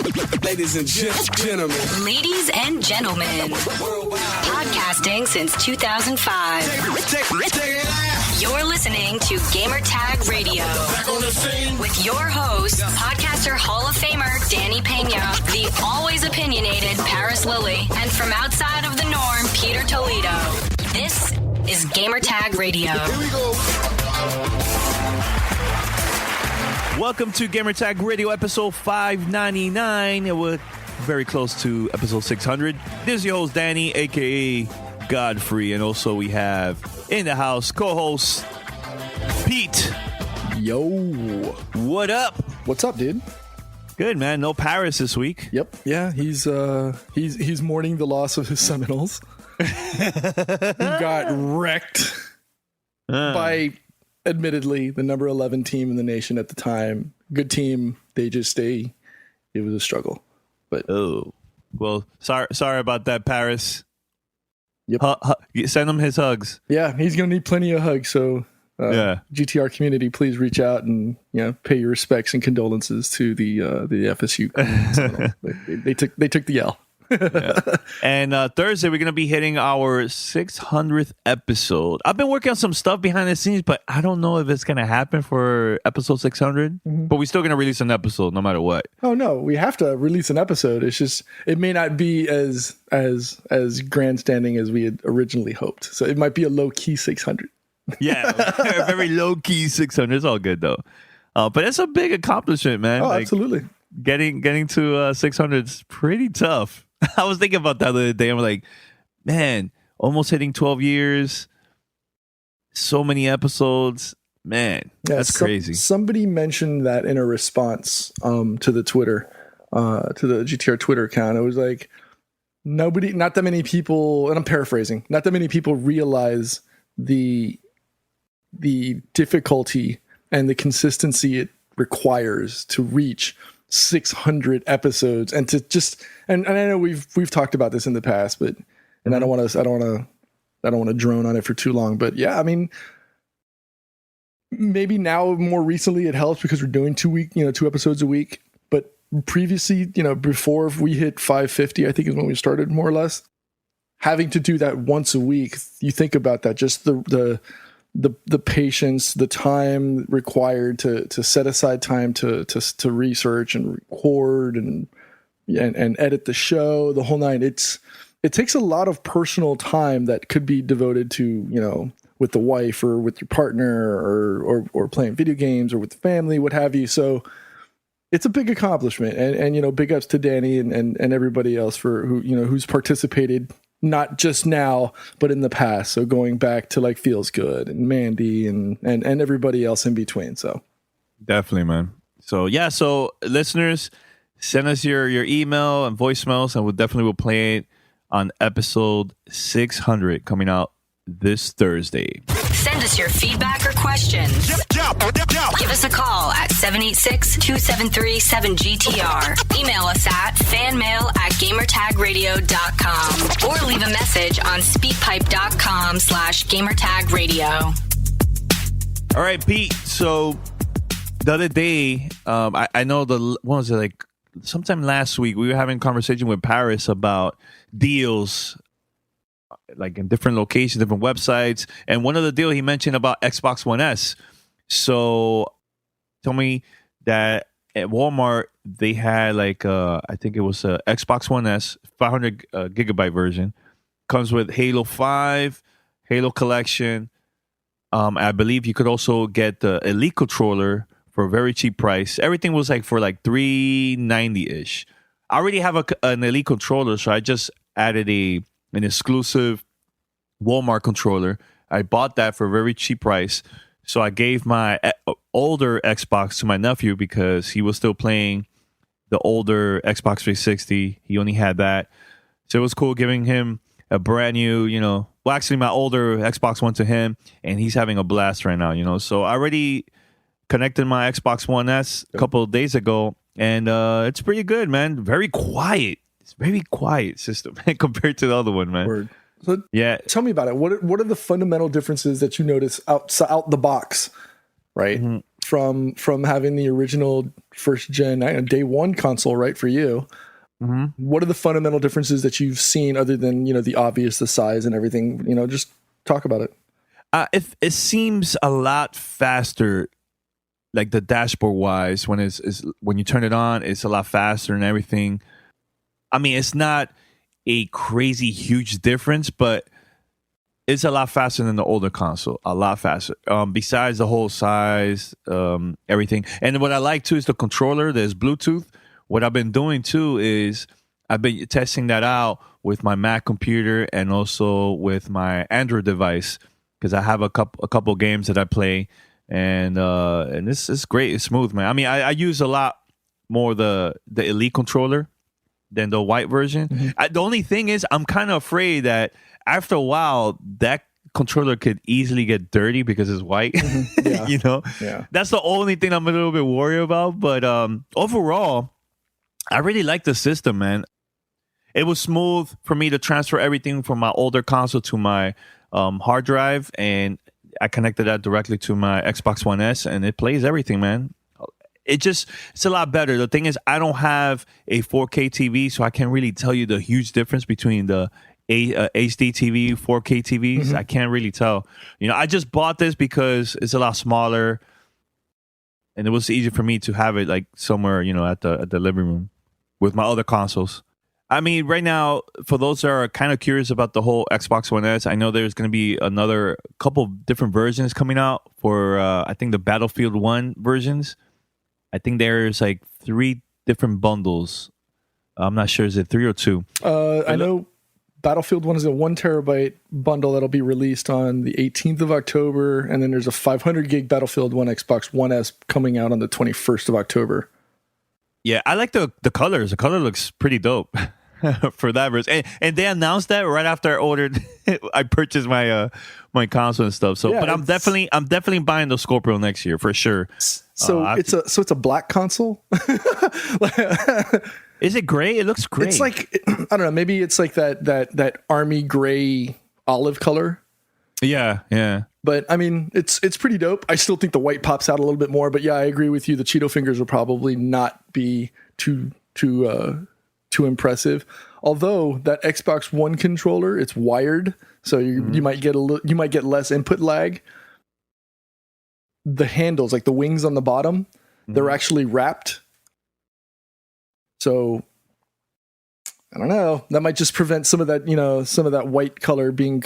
Ladies and gentlemen. Ladies and gentlemen. Podcasting since 2005. You're listening to Gamertag Radio. With your host, podcaster Hall of Famer Danny Pena, the always opinionated Paris Lilly, and from outside of the norm, Peter Toledo. This is Gamertag Radio. Here we go. Welcome to Gamertag Radio episode 599. We're very close to episode 600. This is your host, Danny, a.k.a. Godfrey. And also we have in the house co-host, Pete. Yo. What up? What's up, dude? Good, man. No Paris this week. Yep. Yeah, he's mourning the loss of his Seminoles. Who got wrecked by, admittedly, the number 11 team in the nation at the time. Good team. It was a struggle. But well, sorry about that, Paris. Yep. Send him his hugs. Yeah, he's gonna need plenty of hugs. So GTR community, please reach out and pay your respects and condolences to the FSU. they took the L. Yeah. And Thursday we're gonna be hitting our 600th episode. I've been working on some stuff behind the scenes, but I don't know if it's gonna happen for episode 600. But we're still gonna release an episode no matter what. Oh no, we have to release an episode. It's just it may not be as grandstanding as we had originally hoped. So it might be a low key 600. Yeah, a very low key 600. It's all good though. But it's a big accomplishment, man. Oh, absolutely. Getting to 600 is pretty tough. I was thinking about that the other day. I'm like, man, almost hitting 12 years. So many episodes. Man, that's crazy. Somebody mentioned that in a response to the Twitter, to the GTR Twitter account. It was like, not that many people, and I'm paraphrasing, not that many people realize the difficulty and the consistency it requires to reach 600 episodes and to just and I know we've talked about this in the past, but I don't want to drone on it for too long, but yeah, I mean, maybe now more recently it helps because we're doing 2 episodes a week, but previously, before we hit 550, I think is when we started more or less having to do that once a week. You think about that, just the patience, the time required to set aside time to research and record and edit the show, the whole nine. It takes a lot of personal time that could be devoted to, with the wife or with your partner or playing video games or with the family, what have you. So it's a big accomplishment and big ups to Danny and everybody else for who's participated, not just now, but in the past. So going back to like Feels Good and Mandy and everybody else in between. So definitely, man. So yeah, so listeners, send us your email and voicemails, and we'll definitely play it on episode 600 coming out this Thursday. Send us your feedback or questions. Give us a call at 786-273-7GTR. Email us at fanmail@gamertagradio.com or leave a message on speakpipe.com/gamertagradio. All right, Pete. So the other day, I know what was it, like sometime last week, we were having a conversation with Paris about deals like in different locations, different websites. And one of the deals he mentioned about Xbox One S. So tell me that at Walmart, they had like, I think it was a Xbox One S 500 gigabyte version. Comes with Halo 5, Halo Collection. I believe you could also get the Elite controller for a very cheap price. Everything was like for like $390-ish. I already have an Elite controller, so I just added an exclusive Walmart controller. I bought that for a very cheap price. So I gave my older Xbox to my nephew because he was still playing the older Xbox 360. He only had that. So it was cool giving him a brand new, well, actually my older Xbox One to him, and he's having a blast right now, So I already connected my Xbox One S a couple of days ago, and it's pretty good, man. Very quiet. It's a very quiet system compared to the other one, man. Word. So yeah, tell me about it. What are the fundamental differences that you notice out the box, right? Mm-hmm. from having the original first gen day one console, right, for you. Mm-hmm. What are the fundamental differences that you've seen other than, the obvious, the size and everything? Just talk about it. It seems a lot faster, like the dashboard wise, when when you turn it on, it's a lot faster and everything. I mean, it's not a crazy huge difference, but it's a lot faster than the older console. A lot faster. Besides the whole size, everything. And what I like too is the controller. There's Bluetooth. What I've been doing too is I've been testing that out with my Mac computer and also with my Android device, because I have a couple games that I play, and this is great. It's smooth, man. I mean, I use a lot more the Elite controller than the white version. Mm-hmm. The only thing is, I'm kind of afraid that after a while that controller could easily get dirty because it's white. Mm-hmm. Yeah. That's the only thing I'm a little bit worried about. But overall, I really like the system, man. It was smooth for me to transfer everything from my older console to my hard drive, and I connected that directly to my Xbox One S, and it plays everything, man. It's a lot better. The thing is, I don't have a 4K TV, so I can't really tell you the huge difference between the HD TV, 4K TVs. Mm-hmm. I can't really tell. I just bought this because it's a lot smaller, and it was easy for me to have it like somewhere, at the living room with my other consoles. I mean, right now, for those that are kind of curious about the whole Xbox One S, I know there's going to be another couple different versions coming out for, I think, the Battlefield 1 versions. I think there's like 3 different bundles. I'm not sure. Is it 3 or 2? I know Battlefield 1 is a 1 terabyte bundle that'll be released on the 18th of October. And then there's a 500 gig Battlefield 1 Xbox One S coming out on the 21st of October. Yeah, I like the colors. The color looks pretty dope for that version. And they announced that right after I purchased my my console and stuff. So, yeah, but I'm definitely buying the Scorpio next year for sure. So it's a black console. Is it gray? It looks gray. It's like, I don't know. Maybe it's like that army gray olive color. Yeah. But I mean, it's pretty dope. I still think the white pops out a little bit more. But yeah, I agree with you. The Cheeto fingers will probably not be too impressive. Although that Xbox One controller, it's wired, so you might get less input lag. The handles, like the wings on the bottom, they're actually wrapped. So I don't know. That might just prevent some of that white color being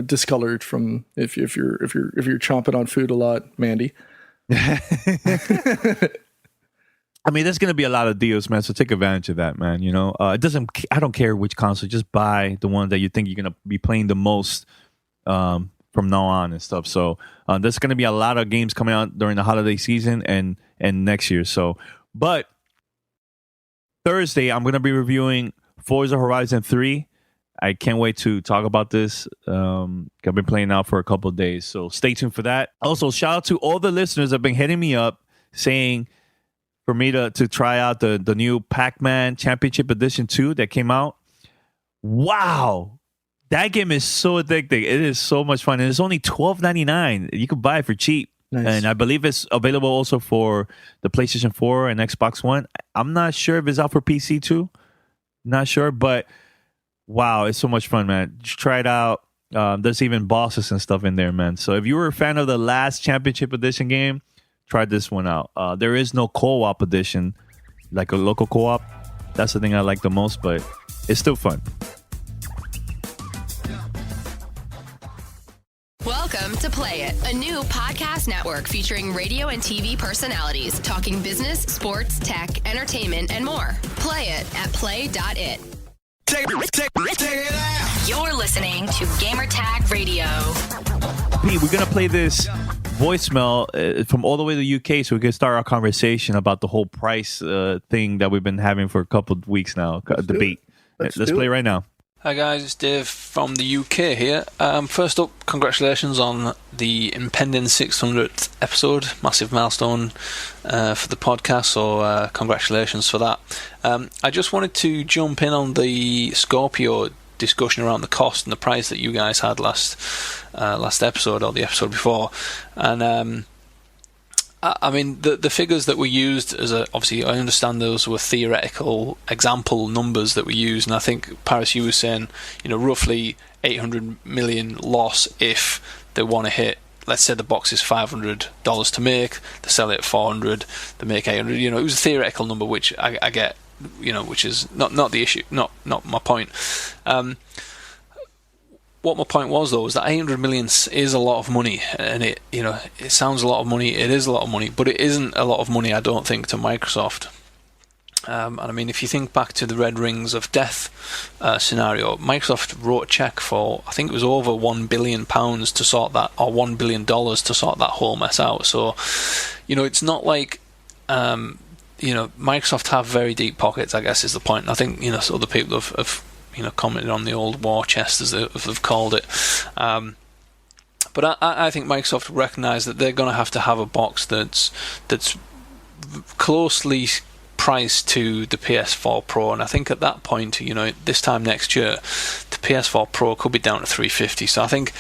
discolored from if you're chomping on food a lot, Mandy. I mean, there's going to be a lot of deals, man. So take advantage of that, man. I don't care which console. Just buy the one that you think you're going to be playing the most from now on and stuff. So there's going to be a lot of games coming out during the holiday season and next year. So, but Thursday, I'm going to be reviewing Forza Horizon 3. I can't wait to talk about this. I've been playing now for a couple of days, so stay tuned for that. Also, shout out to all the listeners that have been hitting me up saying for me to try out the new Pac-Man Championship Edition 2 that came out. Wow. That game is so addicting. It is so much fun. And it's only $12.99. You can buy it for cheap. Nice. And I believe it's available also for the PlayStation 4 and Xbox One. I'm not sure if it's out for PC too. Not sure, but wow, it's so much fun, man. Just try it out. There's even bosses and stuff in there, man. So if you were a fan of the last Championship Edition game, try this one out. There is no co-op edition, like a local co-op. That's the thing I like the most, but it's still fun. Welcome to Play It, a new podcast network featuring radio and TV personalities talking business, sports, tech, entertainment, and more. Play it at play.it. Take it out. You're listening to Gamertag Radio. Pete, we're going to play this voicemail from all the way to the UK so we can start our conversation about the whole price thing that we've been having for a couple of weeks now, debate. Let's play right now. Hi guys, it's Dave from the UK here. First up, congratulations on the impending 600th episode, massive milestone for the podcast, so congratulations for that. I just wanted to jump in on the Scorpio discussion around the cost and the price that you guys had last episode or the episode before, and I mean, the figures that were used obviously, I understand those were theoretical example numbers that were used, and I think, Paris, you were saying, roughly 800 million loss if they want to hit, let's say the box is $500 to make, they sell it at 400, they make 800. It was a theoretical number, which I get, which is not the issue, not my point. What my point was, though, is that 800 million is a lot of money, and it sounds a lot of money. It is a lot of money, but it isn't a lot of money, I don't think, to Microsoft. And I mean, if you think back to the Red Rings of Death scenario, Microsoft wrote a check for, I think it was over £1 billion to sort that, or $1 billion to sort that whole mess out. So, it's not like, Microsoft have very deep pockets, I guess is the point. And I think, so other people have commented on the old war chest, as they've called it. But I think Microsoft recognise that they're going to have a box that's closely priced to the PS4 Pro, and I think at that point, this time next year, the PS4 Pro could be down to $350. So I think,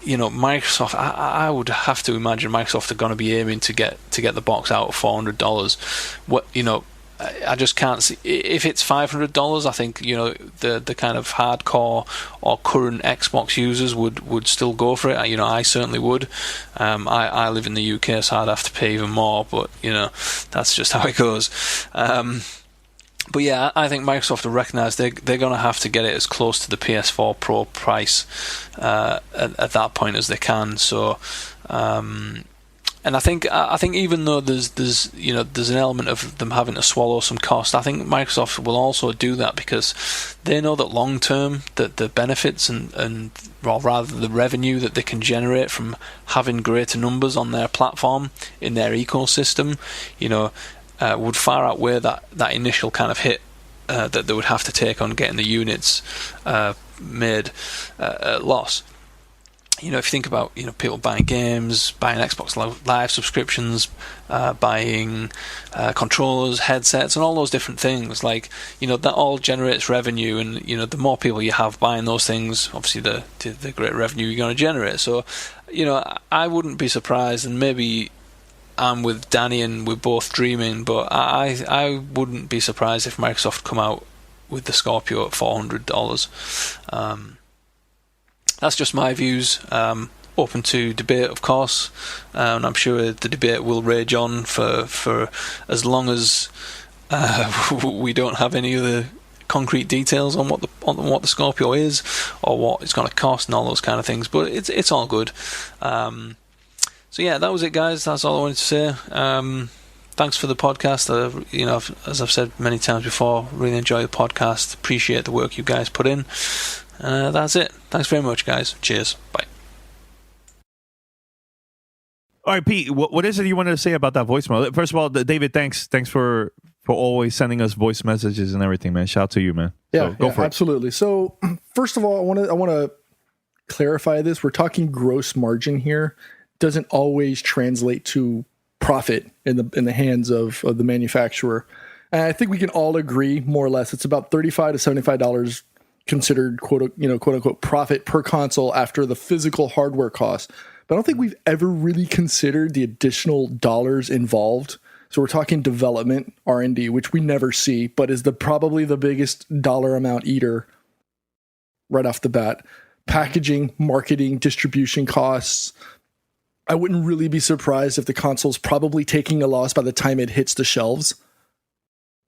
Microsoft, I would have to imagine Microsoft are going to be aiming to get the box out of $400. I just can't see if it's $500. I think the kind of hardcore or current Xbox users would still go for it. I certainly would. I live in the UK, so I'd have to pay even more. But that's just how it goes. But yeah, I think Microsoft will recognise they're going to have to get it as close to the PS4 Pro price at that point as they can. So. And I think even though there's an element of them having to swallow some cost, I think Microsoft will also do that because they know that long term that the benefits and or rather the revenue that they can generate from having greater numbers on their platform in their ecosystem, would far outweigh that initial kind of hit that they would have to take on getting the units made at loss. If you think about people buying games, buying Xbox Live subscriptions, buying controllers, headsets, and all those different things, that all generates revenue, and the more people you have buying those things, obviously the greater revenue you're going to generate. So I wouldn't be surprised, and maybe I'm with Danny and we're both dreaming, but I wouldn't be surprised if Microsoft come out with the Scorpio at $400. That's just my views. Open to debate, of course, and I'm sure the debate will rage on for as long as we don't have any other concrete details on what the Scorpio is or what it's going to cost and all those kind of things. But it's all good. So yeah, that was it, guys. That's all I wanted to say. Thanks for the podcast. As I've said many times before, really enjoy the podcast. Appreciate the work you guys put in. That's it. Thanks very much, guys. Cheers. Bye. All right, Pete, what is it you wanted to say about that voicemail? First of all, David, thanks for always sending us voice messages and everything, man. Shout out to you, man. Yeah, so go for absolutely. It. So first of all, I want to clarify this. We're talking gross margin here. Doesn't always translate to profit in the hands of the manufacturer. And I think we can all agree, more or less, it's about $35 to $75 considered quote unquote profit per console after the physical hardware cost. But I don't think we've ever really considered the additional dollars involved. So we're talking development, R&D, which we never see, but is probably the biggest dollar amount eater right off the bat. Packaging, marketing, distribution costs. I wouldn't really be surprised if the console's probably taking a loss by the time it hits the shelves.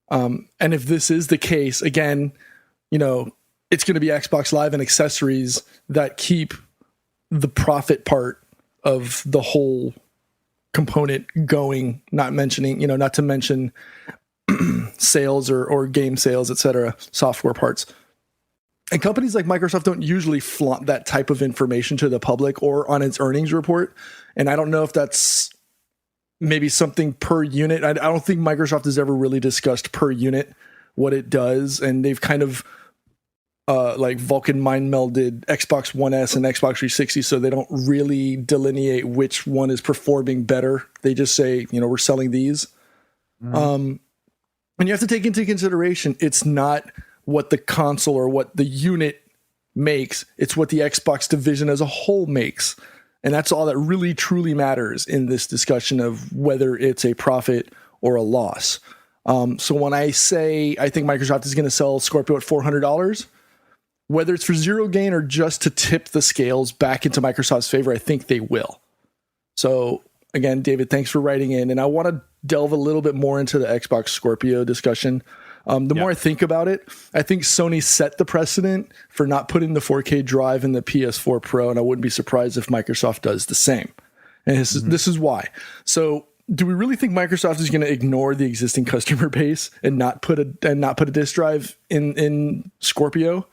And if this is the case, again, it's going to be Xbox Live and accessories that keep the profit part of the whole component going, not to mention sales or game sales, etc., software parts. And companies like Microsoft don't usually flaunt that type of information to the public or on its earnings report. And I don't know if that's maybe something per unit. I don't think Microsoft has ever really discussed per unit what it does. And they've kind of like Vulcan mind melded Xbox One S and Xbox 360, so they don't really delineate which one is performing better. They just say, we're selling these. And you have to take into consideration, it's not what the console or what the unit makes, it's what the Xbox division as a whole makes. And that's all that really truly matters in this discussion of whether it's a profit or a loss. So when I say I think Microsoft is going to sell Scorpio at $400, whether it's for zero gain or just to tip the scales back into Microsoft's favor, I think they will. So again, David, thanks for writing in. And I want to delve a little bit more into the Xbox Scorpio discussion. The more I think about it, I think Sony set the precedent for not putting the 4K drive in the PS4 Pro, and I wouldn't be surprised if Microsoft does the same. And this is why. So do we really think Microsoft is going to ignore the existing customer base and not put a disk drive in Scorpio?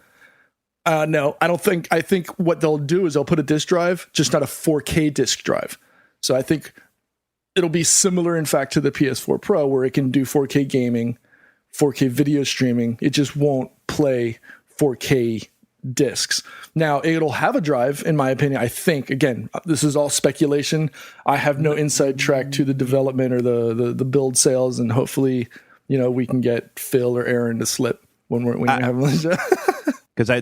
No, I don't think. I think what they'll do is they'll put a disk drive, just not a 4K disk drive. So I think it'll be similar, in fact, to the PS4 Pro, where it can do 4K gaming, 4K video streaming. It just won't play 4K discs. Now, it'll have a drive, in my opinion. I think, again, this is all speculation. I have no inside track to the development or the build sales, and hopefully, we can get Phil or Aaron to slip when we have because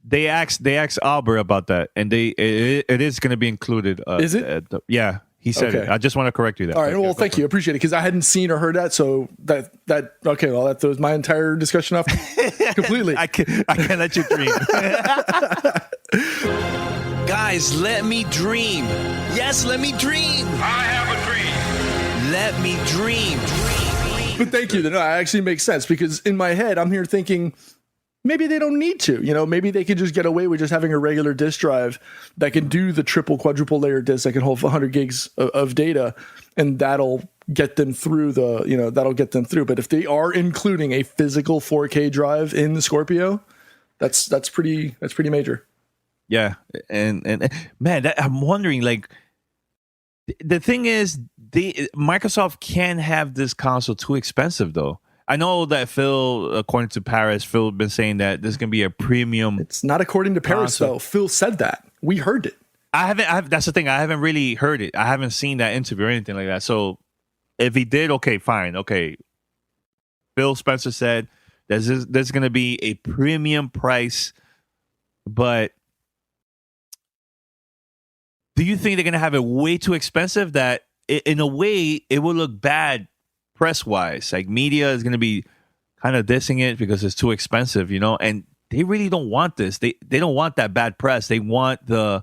they asked Albert about that, and it is going to be included. Is it? Yeah. He said it. I just want to correct you there. All right. Well, thank you. Appreciate it, because I hadn't seen or heard that. So okay. Well, that throws my entire discussion off completely. I can't let you dream. Guys, let me dream. Yes, let me dream. I have a dream. Let me dream. But thank you. No, it actually makes sense, because in my head, I'm here thinking, maybe they don't need to, maybe they could just get away with just having a regular disk drive that can do the triple, quadruple layer disk that can hold 100 gigs of data, and that'll get them through that'll get them through. But if they are including a physical 4K drive in the Scorpio, that's pretty major. Yeah. And man, I'm wondering, like, the thing is, Microsoft can't have this console too expensive, though. I know that Phil, according to Paris, Phil been saying that this is going to be a premium. It's not according to Paris, though. Phil said that. We heard it. That's the thing. I haven't really heard it. I haven't seen that interview or anything like that. So if he did, okay, fine. Okay. Phil Spencer said there's going to be a premium price, but do you think they're going to have it way too expensive that in a way it will look bad press-wise? Like, media is going to be kind of dissing it because it's too expensive, and they really don't want this. They don't want that bad press. They want the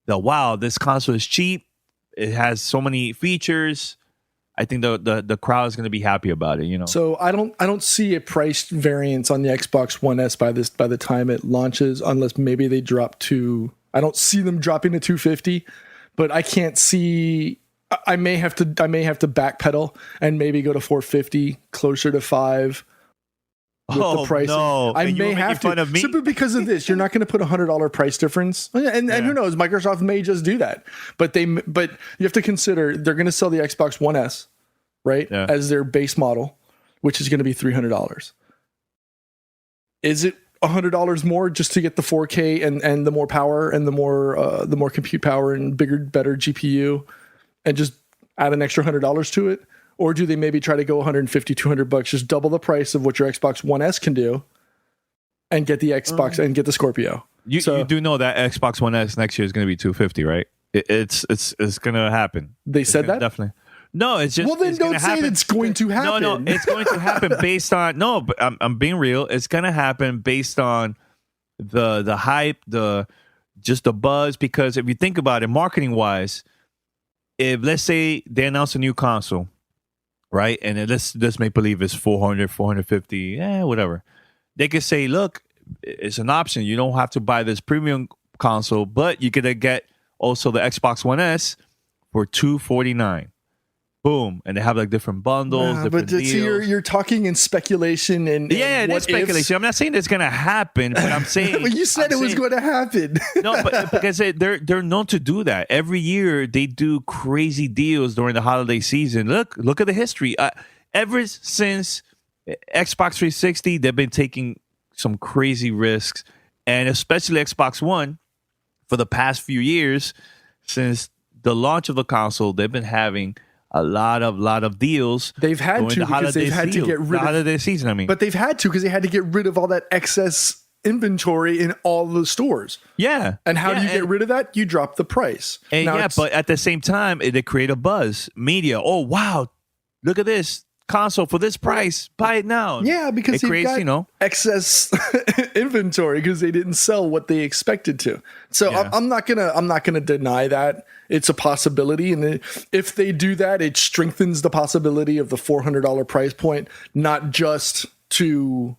wow, this console is cheap. It has so many features. I think the crowd is going to be happy about it, So I don't see a price variance on the Xbox One S by the time it launches, unless maybe they drop to. I don't see them dropping to $250, but I can't see. I may have to backpedal and maybe go to $450, closer to $5. With the pricing. No. I may have to, simply because of this. You're not going to put $100 price difference, and who knows? Microsoft may just do that, but you have to consider they're going to sell the Xbox One S, right, as their base model, which is going to be $300. Is it $100 more just to get the 4K and the more power and the more compute power and bigger, better GPU, and just add an extra $100 to it? Or do they maybe try to go $150, $200, just double the price of what your Xbox One S can do, and get the Xbox and get the Scorpio? You do know that Xbox One S next year is going to be $250, right? It's going to happen. They said that? Definitely. No, it's just. Well, then don't say it's going to happen. No, it's going to happen based on. No, but I'm being real. It's going to happen based on the hype, just the buzz. Because if you think about it, marketing wise, if let's say they announce a new console, right, and let's make believe it's 400, 450, whatever, they could say, look, it's an option. You don't have to buy this premium console, but you could get also the Xbox One S for $249. Boom, and they have like different bundles, different deals. See, you're talking in speculation and it is speculation. Ifs. I'm not saying it's going to happen, but I'm saying. Well, you said it was going to happen. No, but because they're known to do that every year. They do crazy deals during the holiday season. Look at the history. Ever since Xbox 360, they've been taking some crazy risks, and especially Xbox One for the past few years since the launch of the console, they've been having a lot of deals. They've had to because they've had to get rid of holiday season. I mean, but they've had to because they had to get rid of all that excess inventory in all the stores. Yeah. And how do you get rid of that? You drop the price. And but at the same time, it create a buzz. Media. Oh, wow. Look at this console for this price. Buy it now. Yeah, because it creates, excess inventory because they didn't sell what they expected to. So I'm not gonna deny that it's a possibility, and if they do that, it strengthens the possibility of the $400 price point, not just to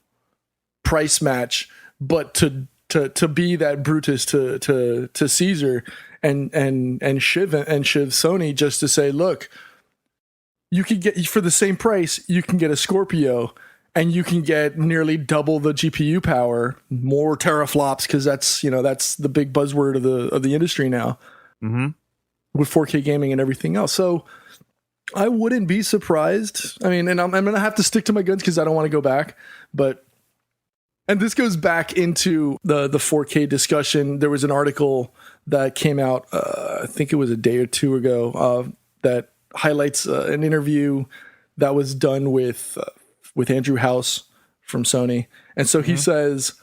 price match, but to be that Brutus to Caesar and Shiv Sony, just to say, look, you can get, for the same price, you can get a Scorpio, and you can get nearly double the GPU power, more teraflops, because that's the big buzzword of the industry now, with 4K gaming and everything else. So I wouldn't be surprised. I mean, and I'm gonna have to stick to my guns because I don't want to go back. And this goes back into the 4K discussion. There was an article that came out, I think it was a day or two ago, that highlights an interview that was done with Andrew House from Sony. And so he says,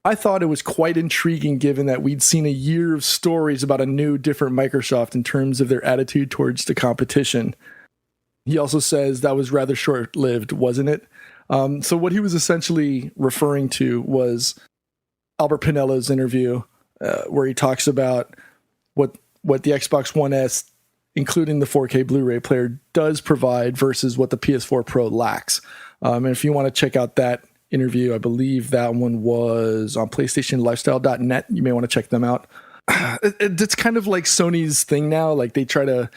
I thought it was quite intriguing given that we'd seen a year of stories about a new, different Microsoft in terms of their attitude towards the competition. He also says that was rather short-lived, wasn't it? So what he was essentially referring to was Albert Pinello's interview, where he talks about what the Xbox One S, including the 4K Blu-ray player, does provide versus what the PS4 Pro lacks. And if you want to check out that interview, I believe that one was on PlayStationLifestyle.net. You may want to check them out. It's kind of like Sony's thing now. Like they try to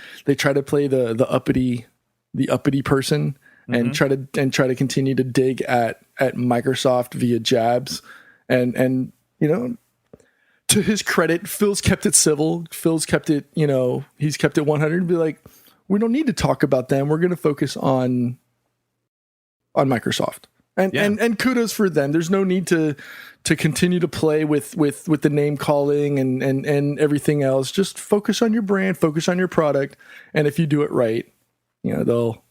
play the uppity person and try to continue to dig at Microsoft via jabs. And to his credit, Phil's kept it civil. Phil's kept it, he's kept it 100 and be like, we don't need to talk about them. We're going to focus on Microsoft. And kudos for them. There's no need to continue to play with the name calling and everything else. Just focus on your brand, focus on your product. And if you do it right, they'll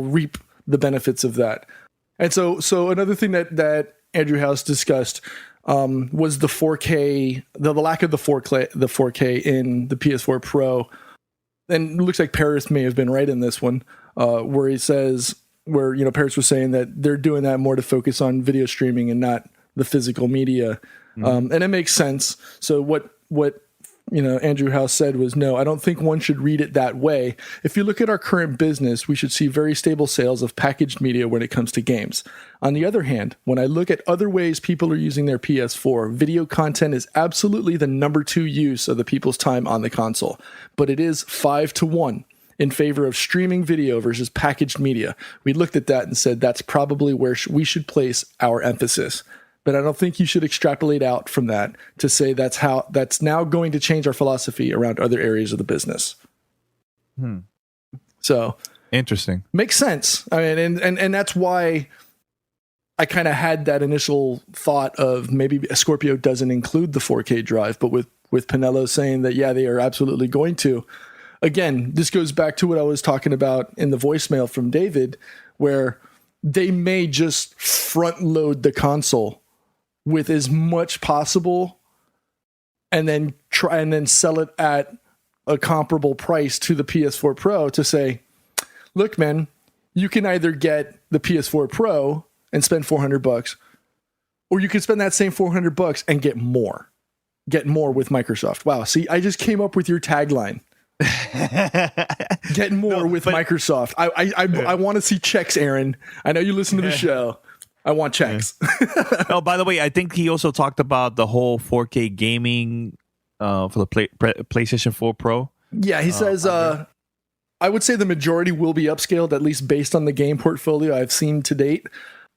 reap the benefits of that. And so another thing that Andrew House discussed was the 4K, the lack of the 4K in the PS4 Pro. And it looks like Paris may have been right in this one, where he says, Paris was saying that they're doing that more to focus on video streaming and not the physical media. And it makes sense. So what Andrew House said was, no, I don't think one should read it that way. If you look at our current business, we should see very stable sales of packaged media when it comes to games. On the other hand, when I look at other ways people are using their PS4, video content is absolutely the number 2 use of the people's time on the console, but it is 5-1 in favor of streaming video versus packaged media. We looked at that and said that's probably where we should place our emphasis. But I don't think you should extrapolate out from that to say that's now going to change our philosophy around other areas of the business. So interesting. Makes sense. I mean, and that's why I kind of had that initial thought of maybe a Scorpio doesn't include the 4K drive, but with Pinello saying that, yeah, they are absolutely going to. Again, this goes back to what I was talking about in the voicemail from David, where they may just front load the console with as much possible and then try and then sell it at a comparable price to the PS4 Pro to say, look, man, you can either get the PS4 Pro and spend $400, or you can spend that same $400 and get more with Microsoft. Wow. See, I just came up with your tagline. Get more with Microsoft. I want to see checks, Aaron. I know you listen to the show. I want checks. Oh, by the way, I think he also talked about the whole 4K gaming for the PlayStation 4 Pro. Yeah, he says, I would say the majority will be upscaled, at least based on the game portfolio I've seen to date.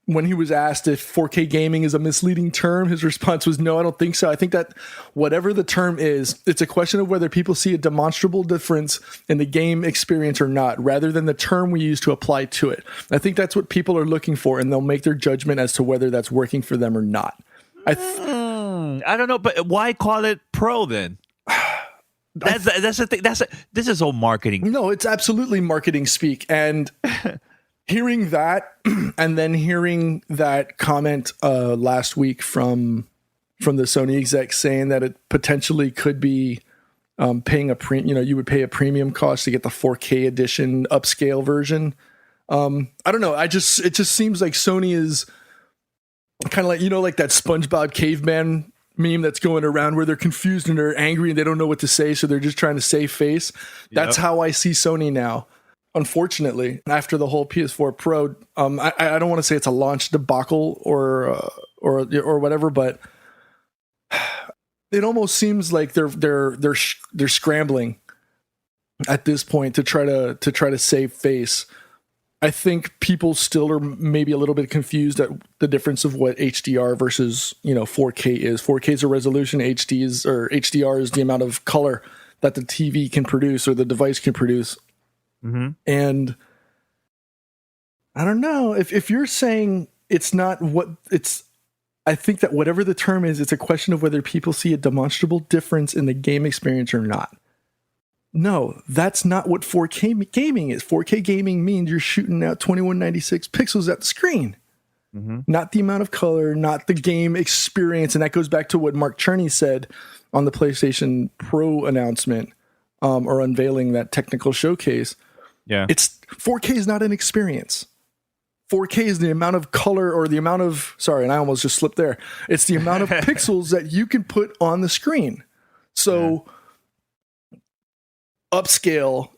When he was asked if 4K gaming is a misleading term, his response was, no, I don't think so. I think that whatever the term is, it's a question of whether people see a demonstrable difference in the game experience or not, rather than the term we use to apply to it. I think that's what people are looking for, and they'll make their judgment as to whether that's working for them or not. I don't know, but why call it Pro then? That's the thing. This is all marketing. No, it's absolutely marketing speak. And hearing that and then hearing that comment last week from the Sony exec saying that it potentially could be paying you would pay a premium cost to get the 4K edition upscale version. I don't know. It just seems like Sony is kind of like, like that SpongeBob caveman meme that's going around where they're confused and they're angry and they don't know what to say. So they're just trying to save face. That's how I see Sony now. Unfortunately, after the whole PS4 Pro, I don't want to say it's a launch debacle or whatever, but it almost seems like they're scrambling at this point to try to save face. I think people still are maybe a little bit confused at the difference of what HDR versus 4K is. 4K is a resolution, HDR is the amount of color that the TV can produce or the device can produce. Mm-hmm. And I don't know if you're saying it's not what it's. I think that whatever the term is, it's a question of whether people see a demonstrable difference in the game experience or not. No, that's not what 4K gaming is. 4K gaming means you're shooting out 2196 pixels at the screen, not the amount of color, not the game experience. And that goes back to what Mark Cherney said on the PlayStation Pro announcement or unveiling that technical showcase. Yeah, 4K is not an experience. 4K is the amount of color or the amount of, and I almost just slipped there. It's the amount of pixels that you can put on the screen. So upscale,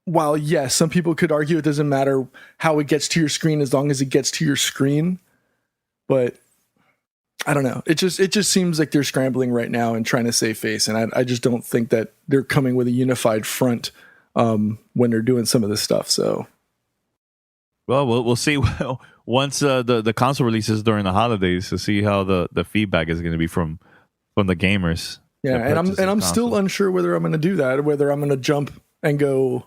while yes, some people could argue it doesn't matter how it gets to your screen as long as it gets to your screen. But I don't know. It just seems like they're scrambling right now and trying to save face. And I just don't think that they're coming with a unified front when they're doing some of this stuff. So. Well, we'll see once the console releases during the holidays to see how the feedback is going to be from the gamers. Yeah, and I'm still unsure whether I'm going to do that, whether I'm going to jump and go,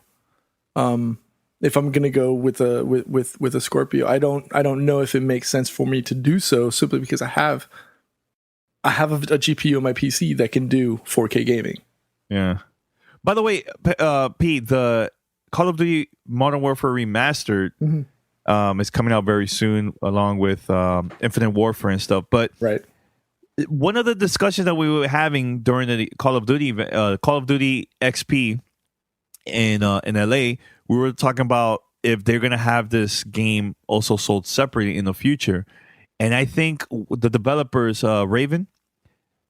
if I'm going to go with a Scorpio. I don't know if it makes sense for me to do so simply because I have a GPU on my PC that can do 4K gaming. Yeah. By the way, Pete, the Call of Duty Modern Warfare Remastered is coming out very soon, along with Infinite Warfare and stuff. But one of the discussions that we were having during the Call of Duty XP in LA, we were talking about if they're going to have this game also sold separately in the future. And I think the developers, Raven,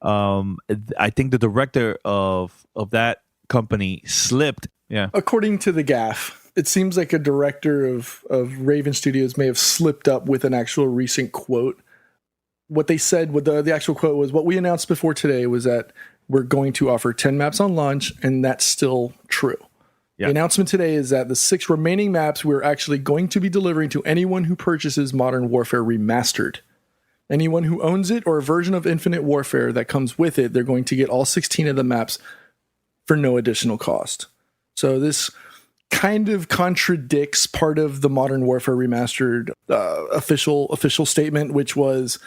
I think the director of that company slipped. Yeah. According to the gaff, it seems like a director of Raven Studios may have slipped up with an actual recent quote. What they said, what the actual quote was, what we announced before today was that we're going to offer 10 maps on launch, and that's still true. Yeah. The announcement today is that the 6 remaining maps we're actually going to be delivering to anyone who purchases Modern Warfare Remastered. Anyone who owns it or a version of Infinite Warfare that comes with it, they're going to get all 16 of the maps for no additional cost. So this kind of contradicts part of the Modern Warfare Remastered official statement, which was,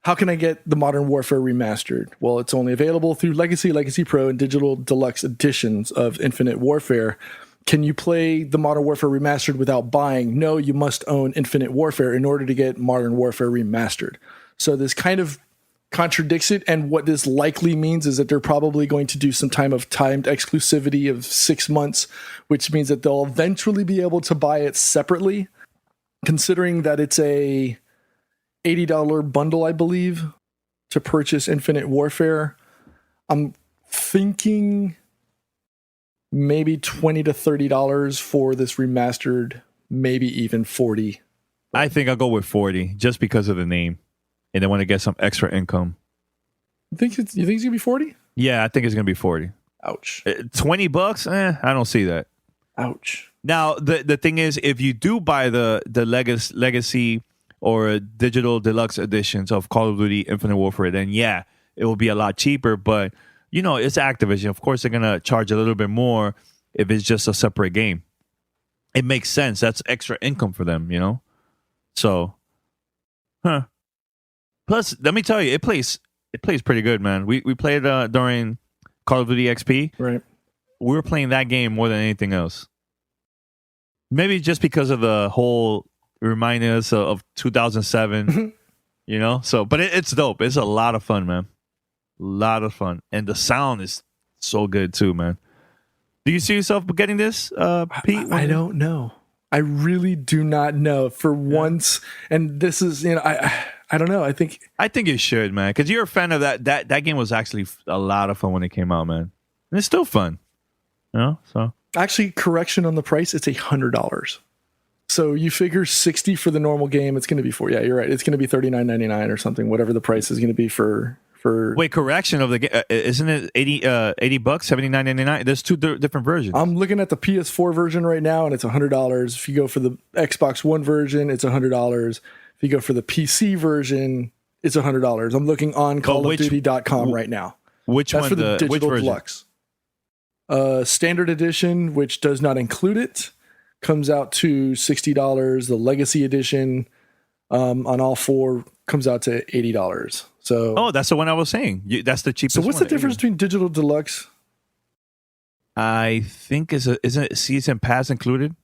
how can I get the Modern Warfare Remastered? Well, it's only available through Legacy, Legacy Pro, and Digital Deluxe editions of Infinite Warfare. Can you play the Modern Warfare Remastered without buying? No, you must own Infinite Warfare in order to get Modern Warfare Remastered. So this kind of contradicts it, and what this likely means is that they're probably going to do some time of timed exclusivity of 6 months, which means that they'll eventually be able to buy it separately, considering that it's a $80 bundle, I believe, to purchase Infinite Warfare. I'm thinking maybe $20 to $30 for this remastered, maybe even $40. I think I'll go with $40 just because of the name. And they want to get some extra income. You think it's going to be $40? Yeah, I think it's going to be $40. Ouch. $20? I don't see that. Ouch. Now, the thing is, if you do buy the Legacy or Digital Deluxe editions of Call of Duty Infinite Warfare, then yeah, it will be a lot cheaper. But, it's Activision. Of course, they're going to charge a little bit more if it's just a separate game. It makes sense. That's extra income for them, So, Plus, let me tell you, it plays pretty good, man. We played during Call of Duty XP. Right. We were playing that game more than anything else. Maybe just because of the whole reminding us of 2007, you know. So, but it's dope. It's a lot of fun, man. A lot of fun, and the sound is so good too, man. Do you see yourself getting this, Pete? I don't know. I really do not know for once. And this is, I don't know. I think you should, man, because you're a fan of that. That game was actually a lot of fun when it came out, man. And it's still fun, you know. So actually, correction on the price. It's $100. So you figure 60 for the normal game. It's going to be yeah, you're right. It's going to be $39.99 or something. Whatever the price is going to be for. Wait, correction of the game. Isn't it $80, $79.99? There's two different versions. I'm looking at the PS4 version right now, and it's $100. If you go for the Xbox One version, it's $100. If you go for the PC version, it's $100. I'm looking on CallOfDuty.com right now. Which That's one? For the digital which deluxe. Standard edition, which does not include it, comes out to $60. The Legacy edition on all four comes out to $80. So, that's the one I was saying. That's the cheapest. So what's one, the difference between digital deluxe? I think isn't it season pass included?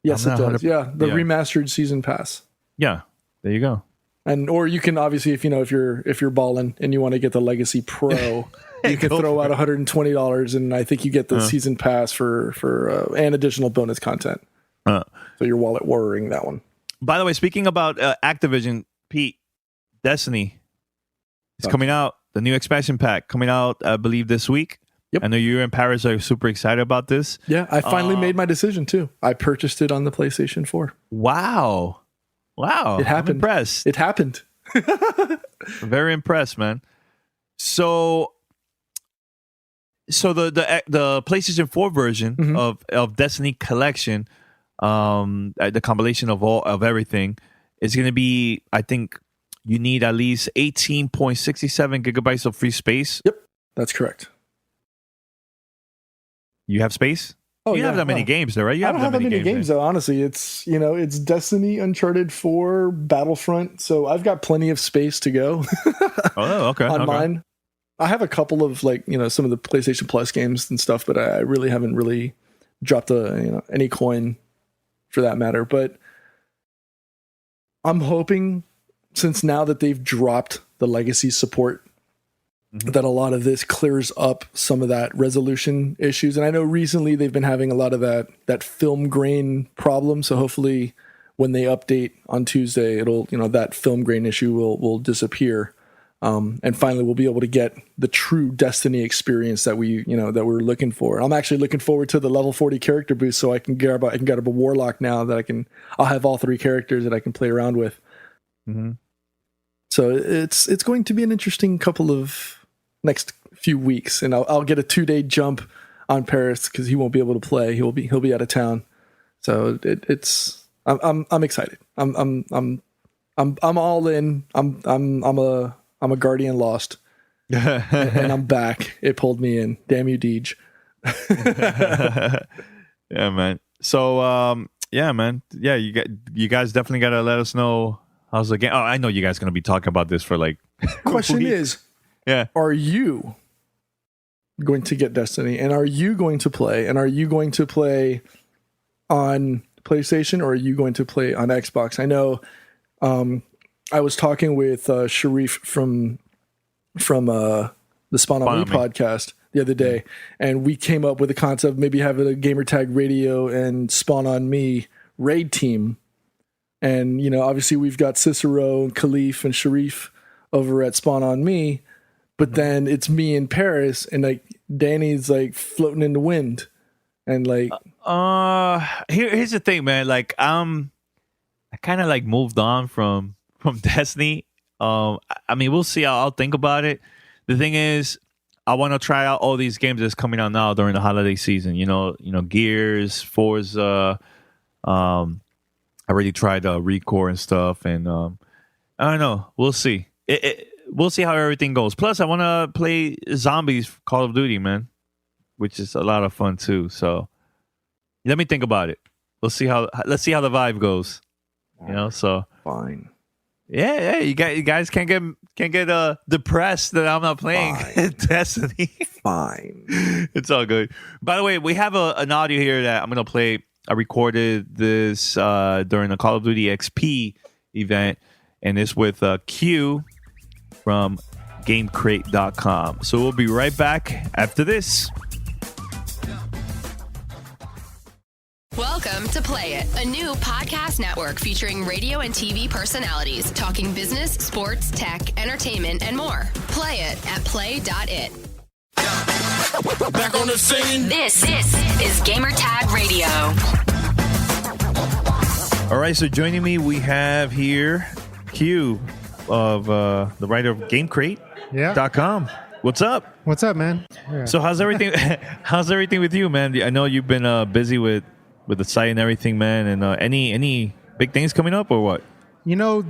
Yes, it does. Yeah, the remastered season pass. Yeah, there you go. And or you can obviously, if you're balling and you want to get the Legacy Pro, you can throw out $120, and I think you get the season pass for and additional bonus content. So your wallet warring that one. By the way, speaking about Activision, Pete, Destiny is coming out. The new expansion pack coming out, I believe, this week. Yep. I know you and Paris are super excited about this. Yeah, I finally made my decision too. I purchased it on the PlayStation 4. Wow. It happened. I'm impressed. It happened. Very impressed, man. So the PlayStation 4 version of Destiny Collection, the compilation of everything, is going to be, I think, you need at least 18.67 gigabytes of free space. Yep, that's correct. You have space? Oh, you yeah, have that many games, though, right? I don't have that many games, though. Honestly, it's it's Destiny, Uncharted 4, Battlefront. So I've got plenty of space to go. On mine, I have a couple of some of the PlayStation Plus games and stuff, but I really haven't dropped any coin for that matter. But I'm hoping, since now that they've dropped the legacy support, that a lot of this clears up some of that resolution issues. And I know recently they've been having a lot of that film grain problem. So hopefully when they update on Tuesday, it'll, that film grain issue will disappear. And finally we'll be able to get the true Destiny experience that that we're looking for. I'm actually looking forward to the level 40 character boost, so I can grab a warlock now that I'll have all three characters that I can play around with. Mm-hmm. So it's going to be an interesting couple of next few weeks, and I'll get a 2-day jump on Paris because he won't be able to play. He'll be out of town. So I'm excited. I'm all in. I'm a guardian lost, and I'm back. It pulled me in. Damn you, Deej. Yeah, man. So yeah, man. Yeah, you guys definitely gotta let us know how's the game. Oh, I know you guys gonna be talking about this for Question is, are you going to get Destiny, and are you going to play, and are you going to play on PlayStation, or are you going to play on Xbox? I know I was talking with Sharif from the Spawn on Me podcast the other day, and we came up with the concept of maybe having a Gamertag Radio and Spawn on Me raid team. And obviously we've got Cicero and Khalif and Sharif over at Spawn on Me, but then it's me in Paris, and Danny's floating in the wind, and here's the thing, man. I kind of moved on from Destiny. I mean, we'll see. I'll think about it. The thing is, I want to try out all these games that's coming out now during the holiday season. Gears, Forza. I already tried Recore and stuff, and I don't know. We'll see. We'll see how everything goes. Plus, I want to play Zombies Call of Duty, man, which is a lot of fun too. So let me think about it. Let's see how the vibe goes. So fine. Yeah. You guys can't get depressed that I'm not playing Destiny. Fine. It's all good. By the way, we have an audio here that I'm gonna play I recorded this during the Call of Duty XP event, and it's with Q from GameCrate.com. So we'll be right back after this. Welcome to Play It, a new podcast network featuring radio and TV personalities talking business, sports, tech, entertainment, and more. Play it at play.it. Back on the scene. This is Gamertag Radio. All right, so joining me, we have here Q of the writer of GameCrate.com. What's up? What's up, man? Yeah. So how's everything? How's everything with you, man? I know you've been busy with the site and everything, man. And any big things coming up or what? You know,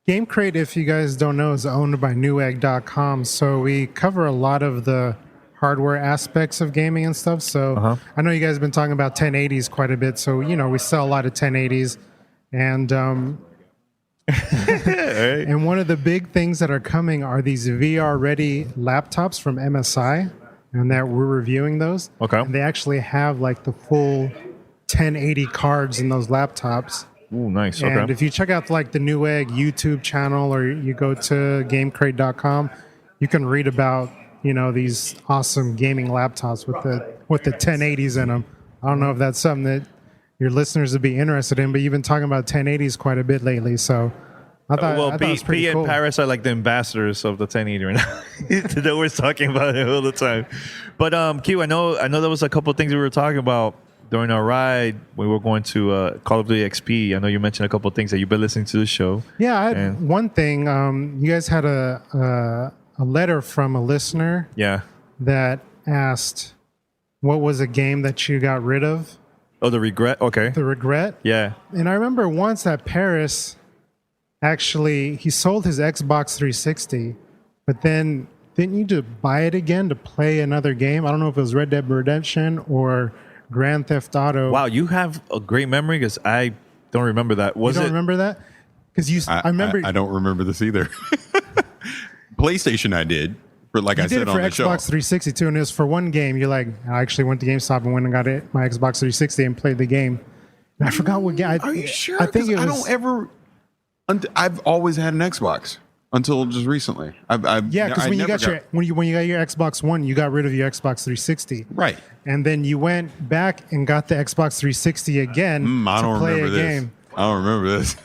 GameCrate, if you guys don't know, is owned by Newegg.com. So we cover a lot of the hardware aspects of gaming and stuff. So I know you guys have been talking about 1080s quite a bit. So, you know, we sell a lot of 1080s. And and one of the big things that are coming are these VR-ready laptops from MSI. And that we're reviewing those. Okay. And they actually have like the full 1080 cards in those laptops. Ooh, nice. And Okay. if you check out like the Newegg YouTube channel or you go to GameCrate.com, you can read about, you know, these awesome gaming laptops with the 1080s in them. I don't know if that's something that your listeners would be interested in, but you've been talking about 1080s quite a bit lately, so I thought it was pretty cool. and Paris are like the ambassadors of the 1080 right now. They're always talking about it all the time. But Q, I know there was a couple of things we were talking about during our ride. We were going to Call of Duty XP. I know you mentioned a couple of things that you've been listening to the show. Yeah, I had one thing. You guys had a letter from a listener. Yeah. That asked, what was a game that you got rid of? Oh, the regret. Okay. The regret. Yeah. And I remember once that Paris. Actually, he sold his Xbox 360, but then didn't you just buy it again to play another game? I don't know if it was Red Dead Redemption or Grand Theft Auto. Wow, you have a great memory because I don't remember that. You don't remember that? Because I remember. I don't remember this either. PlayStation, I did. But like I said on the Xbox show, Xbox 360 too, and it was for one game. You're like, I actually went to GameStop and went and got my Xbox 360 and played the game. And I forgot what game. Are you sure? I think it was. I don't ever. I've always had an Xbox until just recently. Because when you got your Xbox One, you got rid of your Xbox 360, right? And then you went back and got the Xbox 360 again I don't to play remember a this. game. I don't remember this.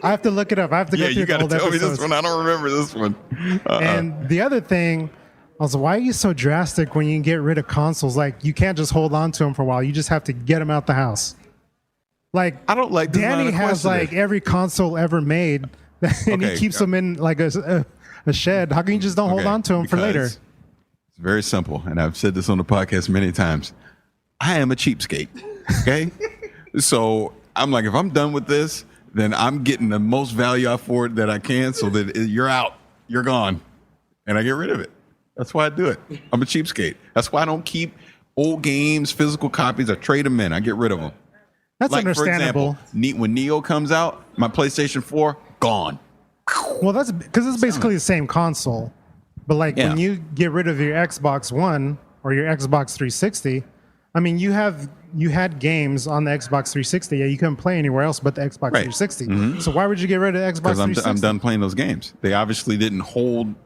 I have to look it up. I have to go through you got to the old tell me episodes. this one. I don't remember this one. And the other thing, I was like, why are you so drastic when you get rid of consoles? Like, you can't just hold on to them for a while. You just have to get them out the house. Like, I don't like. Danny has like every console ever made, and he keeps them in like a shed. How come you just don't hold on to them for later? It's very simple, and I've said this on the podcast many times. I am a cheapskate. Okay, so I'm like, if I'm done with this, then I'm getting the most value out for it that I can, so that you're out, you're gone, and I get rid of it. That's why I do it. I'm a cheapskate. That's why I don't keep old games, physical copies. I trade them in. I get rid of them. That's like, understandable. For example, when Neo comes out, my PlayStation 4, gone. Well, that's because it's basically the same console. But like when you get rid of your Xbox One or your Xbox 360, I mean, you had games on the Xbox 360. Yeah, you couldn't play anywhere else but the Xbox 360. Mm-hmm. So why would you get rid of Xbox 360? Because I'm done playing those games. They obviously didn't hold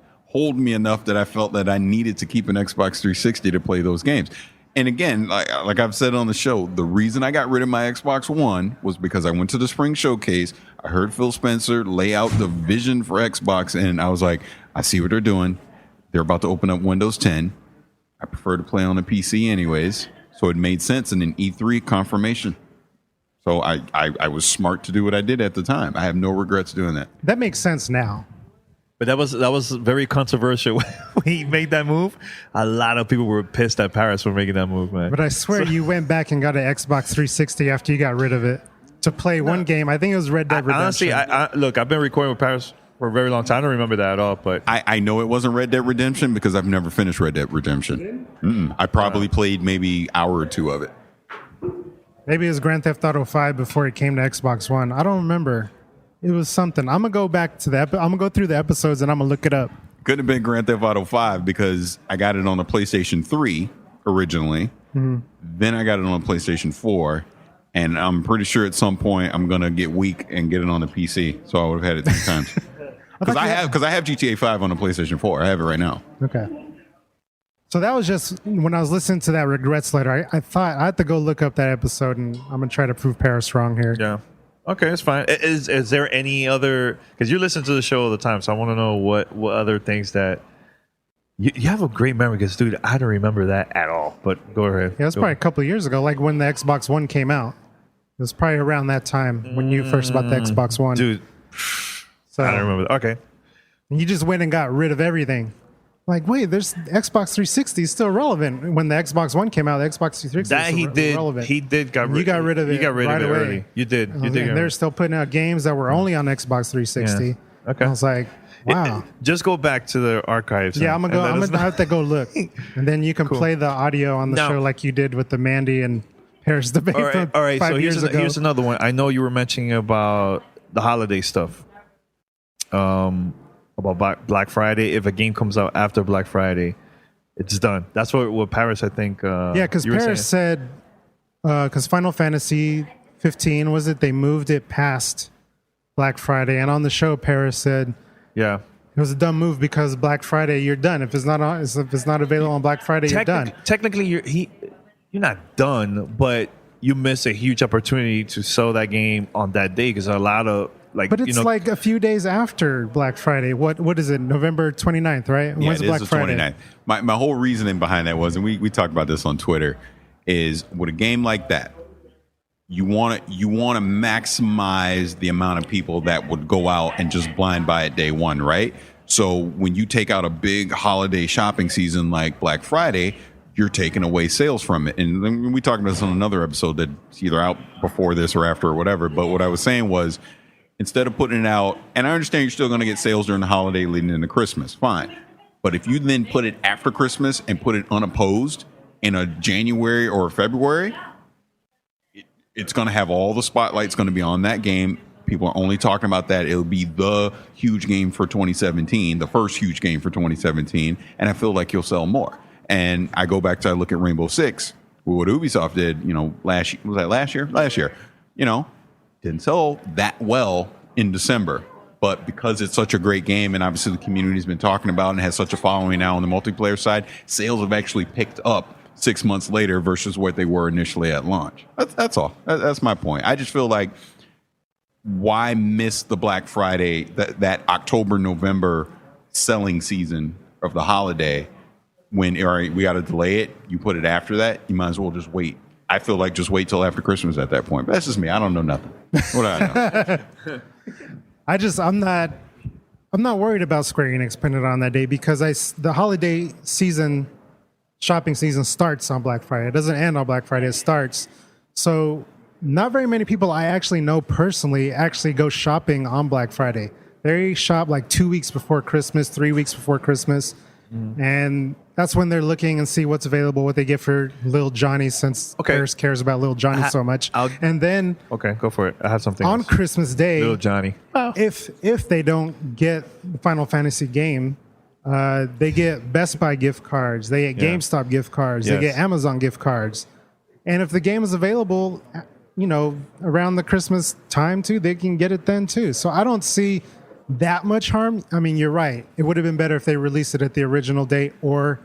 me enough that I felt that I needed to keep an Xbox 360 to play those games. And again, like I've said on the show, the reason I got rid of my Xbox One was because I went to the Spring Showcase. I heard Phil Spencer lay out the vision for Xbox, and I was like, I see what they're doing. They're about to open up Windows 10. I prefer to play on a PC anyways, so it made sense in an E3 confirmation. So I was smart to do what I did at the time. I have no regrets doing that. That makes sense now. But that was very controversial when he made that move. A lot of people were pissed at Paris for making that move, man. But I swear you went back and got an Xbox 360 after you got rid of it to play one game. I think it was Red Dead Redemption. Honestly, look, I've been recording with Paris for a very long time. I don't remember that at all. But I know it wasn't Red Dead Redemption because I've never finished Red Dead Redemption. I probably played maybe an hour or two of it. Maybe it was Grand Theft Auto 5 before it came to Xbox One. I don't remember. It was something. I'm gonna go back to that. I'm gonna go through the episodes and I'm gonna look it up. Could have been Grand Theft Auto 5 because I got it on the PlayStation 3 originally, Then I got it on PlayStation 4, and I'm pretty sure at some point I'm gonna get weak and get it on the PC. So I would have had it 3 times. Because I have GTA 5 on the PlayStation 4. I have it right now. Okay. So that was just when I was listening to that regrets letter. I thought I had to go look up that episode, and I'm gonna try to prove Paris wrong here. Yeah. Okay, it's fine. Is there any other? Because you listen to the show all the time, so I want to know what other things that you have a great memory. Because dude, I don't remember that at all. But go ahead. Yeah, it was probably a couple of years ago, like when the Xbox One came out. It was probably around that time when you first bought the Xbox One, dude. So I don't remember that. Okay. And you just went and got rid of everything. Like, wait, there's Xbox 360 is still relevant. When the Xbox One came out, the Xbox 360 that was relevant. He did. You got rid of it. You got rid right of it away. early. You did. You did. And they're still putting out games that were only on Xbox 360. Yeah. Okay. I was like, wow. Just go back to the archives. Yeah, I'm gonna have to go look, and then you can play the audio on the show like you did with the Mandy and Paris debate. All right. Five So years ago. here's another one. I know you were mentioning about the holiday stuff. About Black Friday. If a game comes out after Black Friday, it's done. That's what Paris, I think. Yeah, because Paris said, because Final Fantasy 15 was it? They moved it past Black Friday, and on the show, Paris said, yeah, it was a dumb move because Black Friday, you're done. If it's not available on Black Friday, you're done. Technically, you're not done, but you miss a huge opportunity to sell that game on that day because a lot of but it's like a few days after Black Friday. What is it? November 29th, right? Yeah, When's it Black is the Friday? 29th. My whole reasoning behind that was, and we talked about this on Twitter, is with a game like that, you want to maximize the amount of people that would go out and just blind buy it day one, right? So when you take out a big holiday shopping season like Black Friday, you're taking away sales from it. And we talked about this on another episode that's either out before this or after or whatever. But what I was saying was, instead of putting it out, and I understand you're still going to get sales during the holiday leading into Christmas, fine. But if you then put it after Christmas and put it unopposed in a January or February, it's going to have all the spotlight's going to be on that game. People are only talking about that. It'll be the huge game for 2017, the first huge game for 2017, and I feel like you'll sell more. And I go back to I look at Rainbow Six, what Ubisoft did, last year, didn't sell that well in December. But because it's such a great game, and obviously the community's been talking about it and has such a following now on the multiplayer side, sales have actually picked up 6 months later versus what they were initially at launch. That's all. That's my point. I just feel like, why miss the Black Friday, that October, November selling season of the holiday, when, all right, we got to delay it, you put it after that, you might as well just wait. I feel like just wait till after Christmas at that point. But that's just me. I don't know nothing. What do I know? I'm not worried about Square Enix putting it on that day because the holiday season, shopping season starts on Black Friday. It doesn't end on Black Friday. It starts. So not very many people I actually know personally actually go shopping on Black Friday. They shop like 2 weeks before Christmas, 3 weeks before Christmas. And that's when they're looking and see what's available, what they get for Lil Johnny, since Paris cares about Lil Johnny so much. And then go for it. I have something on else. Christmas Day, Lil Johnny. If they don't get the Final Fantasy game, they get Best Buy gift cards, they get GameStop gift cards, they get Amazon gift cards. And if the game is available, around the Christmas time too, they can get it then too. So I don't see that much harm. I mean, you're right. It would have been better if they released it at the original date or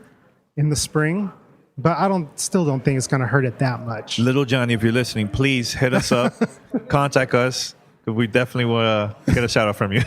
in the spring, but I still don't think it's going to hurt it that much. Little Johnny, if you're listening, please hit us up, contact us, because we definitely want to get a shout out from you.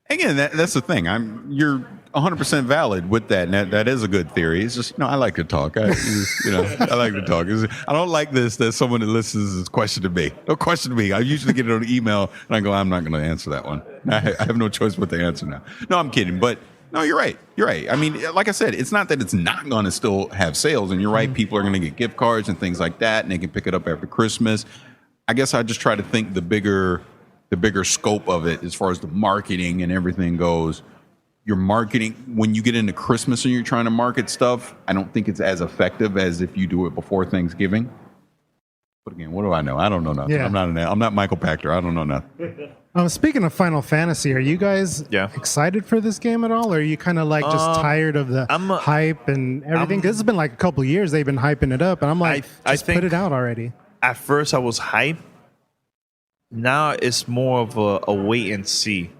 Again, that's the thing. You're 100% valid with that, and that is a good theory. It's just, I like to talk. I like to talk. I don't like this, that someone that listens is questioning me. Don't question me. I usually get it on email, and I go, I'm not going to answer that one. I have no choice but to answer now. No, I'm kidding. But, no, you're right. You're right. I mean, like I said, it's not that it's not going to still have sales, and you're right. People are going to get gift cards and things like that, and they can pick it up after Christmas. I guess I just try to think the bigger scope of it as far as the marketing and everything goes. Your marketing, when you get into Christmas and you're trying to market stuff, I don't think it's as effective as if you do it before Thanksgiving. But again, what do I know? I don't know nothing. Yeah. I'm not Michael Pachter. I don't know nothing. Speaking of Final Fantasy, are you guys excited for this game at all? Or are you kind of like just tired of the hype and everything? Because it's been like a couple of years they've been hyping it up. And I'm like, just put it out already. At first I was hyped. Now it's more of a wait and see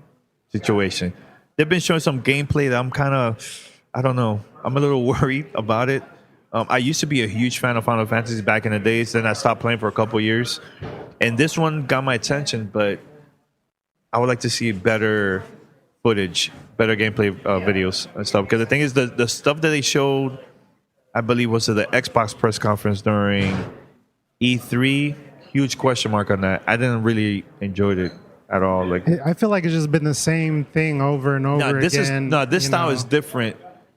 situation. They've been showing some gameplay that I'm kind of, I don't know. I'm a little worried about it. I used to be a huge fan of Final Fantasy back in the days. Then I stopped playing for a couple of years. And this one got my attention, but I would like to see better footage, better gameplay videos and stuff. Because the thing is, the stuff that they showed, I believe, was at the Xbox press conference during E3. Huge question mark on that. I didn't really enjoy it at all. Like, I feel like it's just been the same thing over and over again. This style is different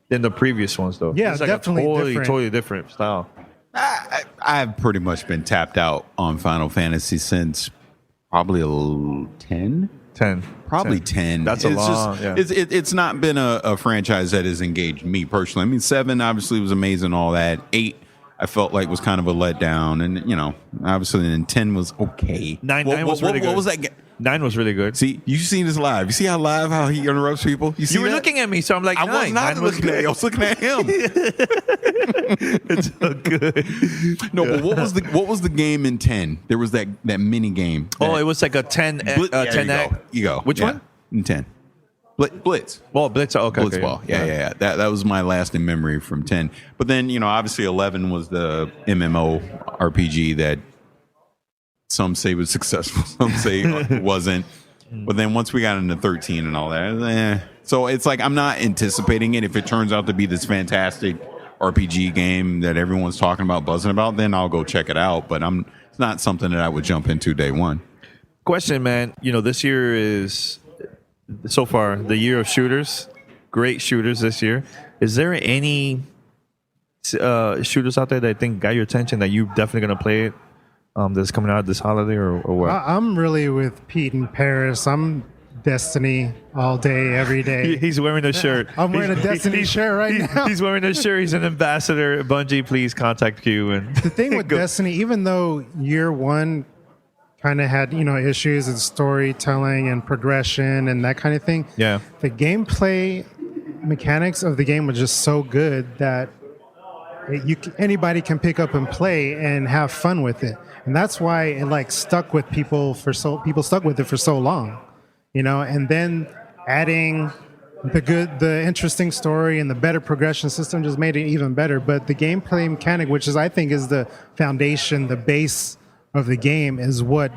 than the previous ones, though. Yeah, it's like definitely different. Totally different style. I've pretty much been tapped out on Final Fantasy since probably 10. Probably 10. That's long. It's not been a franchise that has engaged me personally. I mean, 7 obviously was amazing, all that. 8 I felt like was kind of a letdown, and obviously, then 10 was okay. 9 was really good. What was that? 9 was really good. See, you've seen this live. You see how he interrupts people. You were looking at me, so I'm like, I was not looking at you. I was looking at him. It's so good. No, but what was the game in 10? There was that mini game. It was like a 10 act. You go. Which one? In 10. Blitz. Well, Blitz. Okay. Blitzball. Yeah. That was my lasting memory from 10. But then, obviously 11 was the MMO RPG that some say was successful, some say wasn't. But then once we got into 13 and all that, so it's like I'm not anticipating it. If it turns out to be this fantastic RPG game that everyone's talking about, buzzing about, then I'll go check it out. But it's not something that I would jump into day one. Question, man. This year is so far the year of shooters. Great shooters this year. Is there any shooters out there that I think got your attention that you're definitely going to play it that's coming out this holiday or what? I'm really with Pete in Paris. I'm Destiny all day, every day. He's wearing a shirt. I'm wearing a Destiny shirt right now. He's wearing a shirt. He's an ambassador. Bungie, please contact you. And the thing with Destiny, even though year one kind of had issues with storytelling and progression and that kind of thing. Yeah, the gameplay mechanics of the game was just so good that anybody can pick up and play and have fun with it, and that's why it stuck with people people stuck with it for so long, And then adding the interesting story and the better progression system just made it even better. But the gameplay mechanic, which I think is the foundation, the base of the game, is what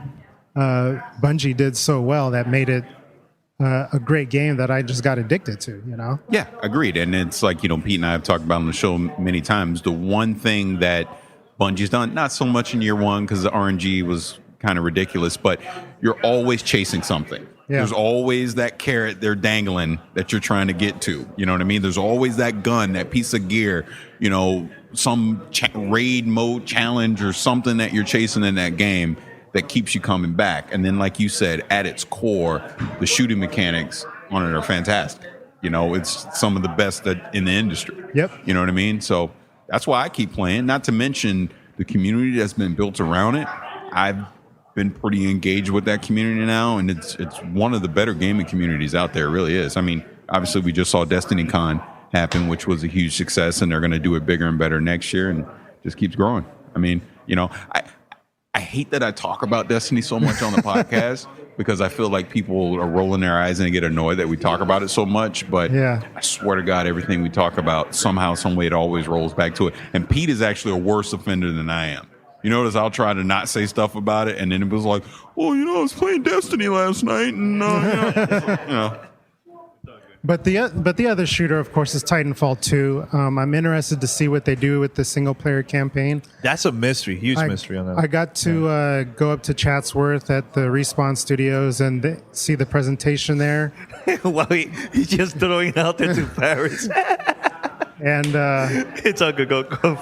Bungie did so well that made it a great game that I just got addicted to, Yeah, agreed. And it's like, Pete and I have talked about on the show many times, the one thing that Bungie's done, not so much in year one because the RNG was kind of ridiculous, but you're always chasing something. Yeah. There's always that carrot they're dangling that you're trying to get to. You know what I mean? There's always that gun, that piece of gear, some raid mode challenge or something that you're chasing in that game that keeps you coming back. And then, like you said, at its core, the shooting mechanics on it are fantastic. It's some of the best in the industry. Yep. You know what I mean? So that's why I keep playing, not to mention the community that's been built around it. I've been pretty engaged with that community now, and it's one of the better gaming communities out there. It really is. I mean, obviously we just saw Destiny Con happen, which was a huge success, and they're going to do it bigger and better next year, and just keeps growing. I mean, I hate that I talk about Destiny so much on the podcast because I feel like people are rolling their eyes and get annoyed that we talk about it so much. But I swear to God, everything we talk about, somehow, some way, it always rolls back to it. And Pete is actually a worse offender than I am. You notice I'll try to not say stuff about it, and then it was like, well, I was playing Destiny last night, and But the other shooter, of course, is Titanfall 2. I'm interested to see what they do with the single player campaign. That's a mystery, huge mystery on that. I got to go up to Chatsworth at the Respawn Studios and see the presentation there. Well, he's just throwing it out there to Paris. And it's all good. Go.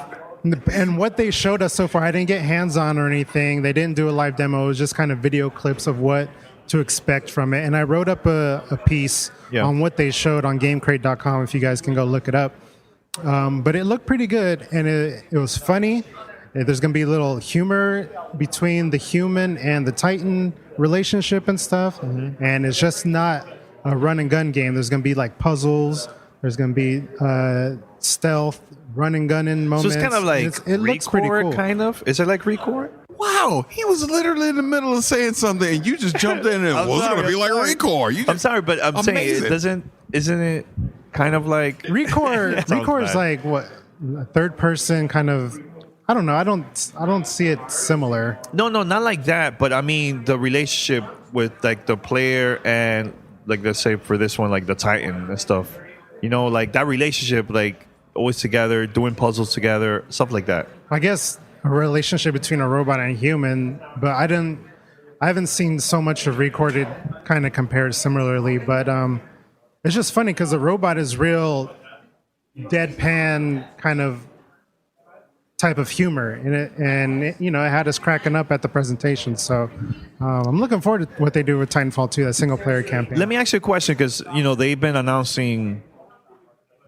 And what they showed us so far, I didn't get hands-on or anything. They didn't do a live demo. It was just kind of video clips of what to expect from it. And I wrote up a piece on what they showed on GameCrate.com if you guys can go look it up. But it looked pretty good, and it was funny. There's going to be a little humor between the human and the Titan relationship and stuff. Mm-hmm. And it's just not a run and gun game. There's going to be like puzzles. There's going to be stealth, run and gun in moments. So it's kind of like it looks pretty cool. Kind of. Is it like Record? Wow, he was literally in the middle of saying something, and you just jumped in and well, it's going to be like Record. I'm sorry, but I'm amazing. saying isn't it kind of like Record? Record is like what, a third person kind of. I don't know. I don't see it similar. No, not like that. But I mean, the relationship with like the player and like, let's say for this one, like the Titan and stuff. You know, like that relationship, like always together, doing puzzles together, stuff like that. I guess a relationship between a robot and a human, but I haven't seen so much of Recorded kind of compared similarly. But it's just funny because the robot is real deadpan kind of type of humor in it, and it had us cracking up at the presentation. So I'm looking forward to what they do with Titanfall 2, that single player campaign. Let me ask you a question, because they've been announcing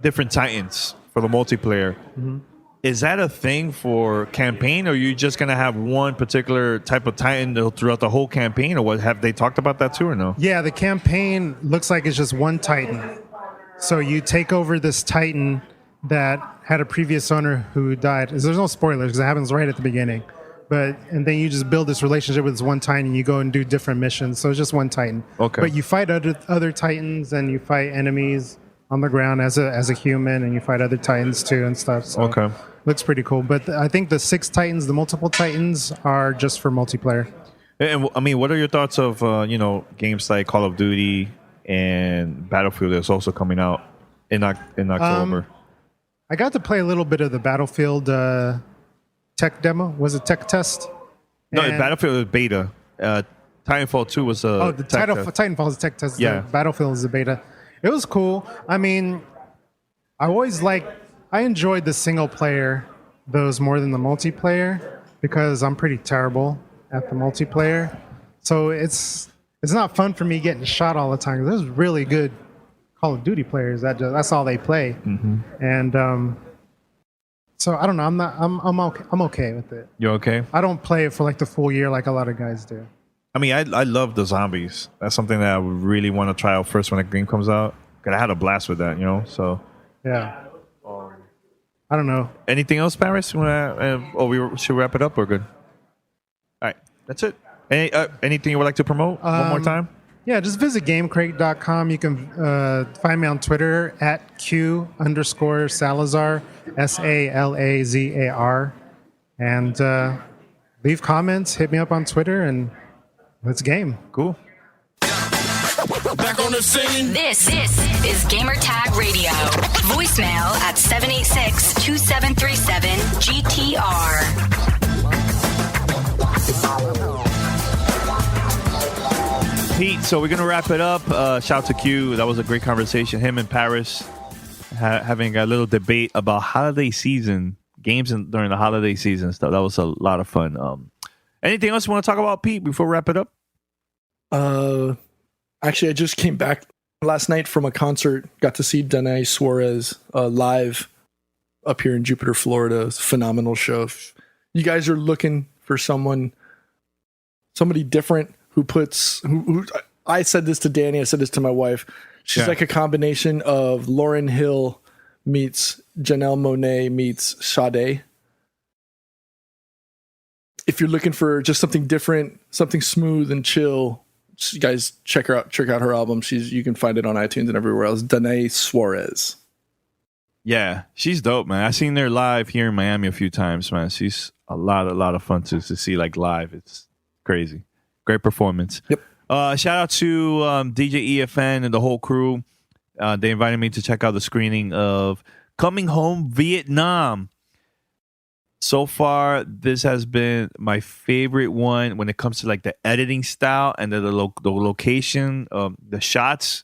different Titans for the multiplayer. Mm-hmm. Is that a thing for campaign, or are you just gonna have one particular type of Titan throughout the whole campaign, or what? Have they talked about that too, or no? Yeah, the campaign looks like it's just one Titan. So you take over this Titan that had a previous owner who died. There's no spoilers because it happens right at the beginning. And then you just build this relationship with this one Titan, and you go and do different missions. So it's just one Titan. Okay. But you fight other Titans, and you fight enemies on the ground as a human, and you fight other Titans too and stuff. So okay. Looks pretty cool. But I think the 6 Titans, the multiple Titans, are just for multiplayer. And I mean, what are your thoughts of games like Call of Duty and Battlefield that's also coming out in October? I got to play a little bit of the Battlefield tech demo. Was it tech test? No, Battlefield was beta. Titanfall 2 was a Titanfall is a tech test. Yeah. Battlefield is a beta. It was cool. I mean, I enjoyed the single player those more than the multiplayer because I'm pretty terrible at the multiplayer. So it's not fun for me getting shot all the time. There's really good Call of Duty players that's all they play. Mm-hmm. And so I don't know. I'm okay with it. You're okay? I don't play it for like the full year like a lot of guys do. I mean, I love the zombies. That's something that I would really want to try out first when the game comes out. Because I had a blast with that, So yeah. I don't know. Anything else, Paris? We should wrap it up. We're good. All right, that's it. Anything you would like to promote one more time? Yeah, just visit GameCrate.com. You can find me on Twitter at Q_Salazar, SALAZAR. And leave comments, hit me up on Twitter, and let's game. Cool. Back on the scene. This is Gamer Tag Radio. Voicemail at 786-2737-GTR. Pete, so we're going to wrap it up. Shout out to Q. That was a great conversation. Him and Paris having a little debate about holiday season, games during the holiday season stuff. That was a lot of fun. Anything else you want to talk about, Pete, before we wrap it up? Actually, I just came back last night from a concert. Got to see Danae Suarez live up here in Jupiter, Florida. It was a phenomenal show. If you guys are looking for somebody different who I said this to Danny, I said this to my wife. She's like a combination of Lauryn Hill meets Janelle Monáe meets Sade. If you're looking for just something different, something smooth and chill, you guys check her out. Check out her album. You can find it on iTunes and everywhere else. Danae Suarez. Yeah, she's dope, man. I've seen her live here in Miami a few times, man. She's a lot of fun to see like live. It's crazy. Great performance. Yep. Shout out to DJ EFN and the whole crew. They invited me to check out the screening of Coming Home Vietnam. So far, this has been my favorite one when it comes to like the editing style and the location, the shots.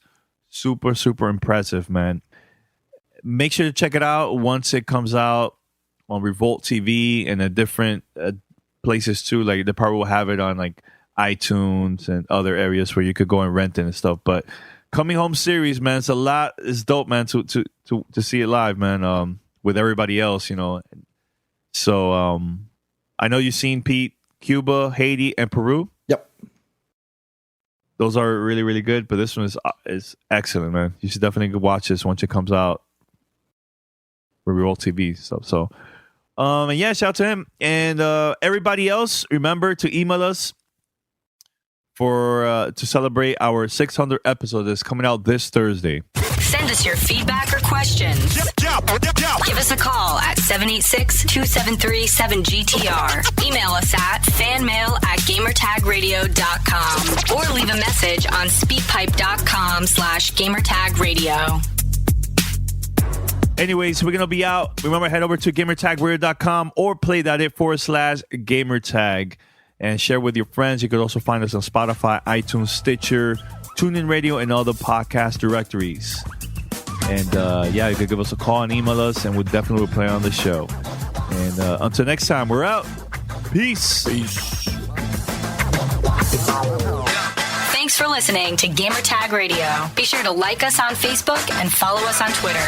Super, super impressive, man. Make sure to check it out once it comes out on Revolt TV and at different places too. Like they probably will have it on like iTunes and other areas where you could go and rent it and stuff. But Coming Home series, man, it's dope, man, to see it live, man, with everybody else, So I know you've seen, Pete, Cuba, Haiti, and Peru. Yep. Those are really, really good, but this one is excellent, man. You should definitely watch this once it comes out for Reroll TV stuff. So, and yeah, shout out to him. And everybody else, remember to email us for to celebrate our 600th episode that's coming out this Thursday. Send us your feedback or questions. Give us a call at 786-273-7GTR. Email us at fanmail@gamertagradio.com or leave a message on speakpipe.com/gamertagradio. Anyways, we're going to be out. Remember, head over to gamertagradio.com or play.it/gamertag and share with your friends. You could also find us on Spotify, iTunes, Stitcher, TuneIn Radio, and other podcast directories. And yeah, you could give us a call and email us, and we'll definitely play on the show. And until next time, we're out. Peace. Thanks for listening to Gamertag Radio. Be sure to like us on Facebook and follow us on Twitter.